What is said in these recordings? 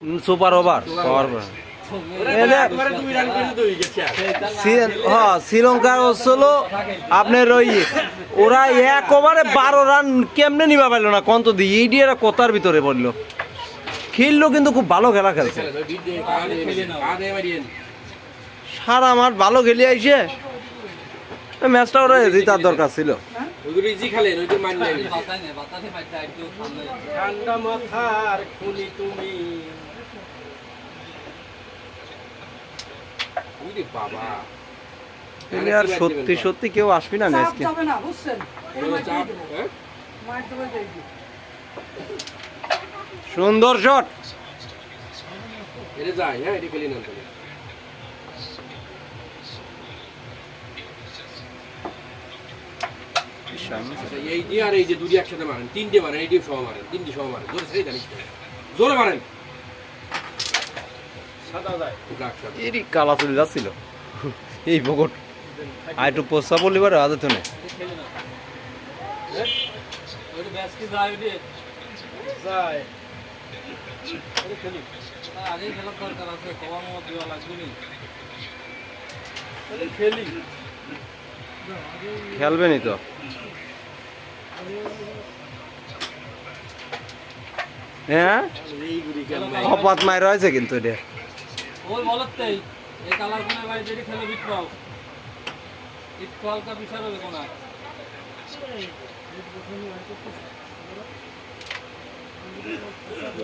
super over Sri Lanka হচ্ছিল আপনার ওই ওরা এক ওভারে 12 রান কেমনে নিবা পারলো না কন্ত দিয়ে এই দিয়ে কথার ভিতরে পড়লো খেললো কিন্তু খুব ভালো খেলা খেলছে সারা মাঠ ভালো খেলে আইসে ম্যাচটা ওরা জেতার দরকার ছিল আর সত্যি সত্যি কেউ আসবি না ম্যাচকে সুন্দর শট এই দিয়ে আর এই যে দুটি একসাথে মারেন তিনটে মারেন এই সহ মারেন তিনটি সহ মারেন জোরে ছেড়ে জানিস জোরে মারেন এরই কালা চলে যাচ্ছিল এই বকট আর একটু পোস্তা বললি পারে আদত নেই খেলবে নি তো হ্যাঁ অপাত মায় রয়েছে কিন্তু এটা ওই বলতেই এই কালার কোনে ভাই যেটি খেলে বিটপাও ইটফল কা বিচার হবে কোনা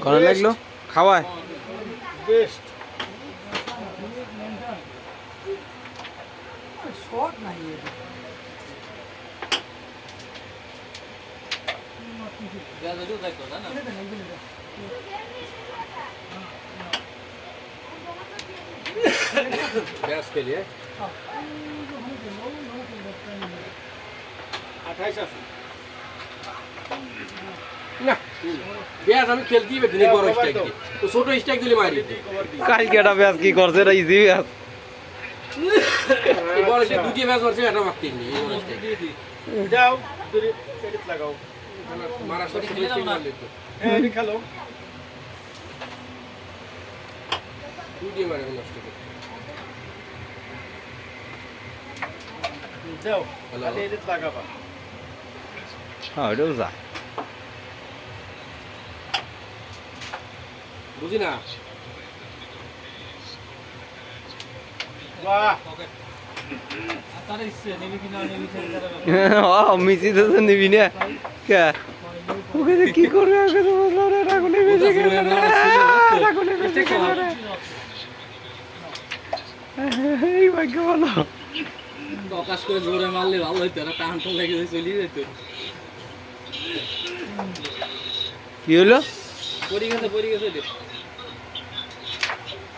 কোন লাগলো খাওয়ায় বেস্ট শট নাই এটা গাজলু দেখো না ব্যাস के लिए 28 আছে না ব্যাস আমি খেলতেই পারি না বড় স্ট্রাইক দিয়ে তো ছোট স্ট্রাইক দিলে মারি কালকে একটা ব্যাচ কি করছে এটা ইজি ব্যাচ এই বড় স্ট্রাইক দুটি ম্যাচ মারছে এটা মারতে নি এই বড় স্ট্রাইক যাও দুরি এডিট লাগাও মারা সব স্ট্রাইক মারলে তো হ্যাঁ এডি খেলো দুটি মারে নষ্ট করে যাও খালি এডিট লাগাবা হ্যাঁ এটাও যায় বুঝি না বাহ আতারে ইচ্ছে নেবি কিনা নেবি মিসি তো নিবি না কে ওকে কি করবে ওকে তো বললো রে রাগুলে বেঁচে গেল রাগুলে বেঁচে গেল এই ভাগ্য বলো প্রকাশ করে জোরে মারলে ভালো হইতো না টান টান লেগে চলে যেত কি হলো পড়ে গেছে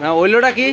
না ওইলোটা কি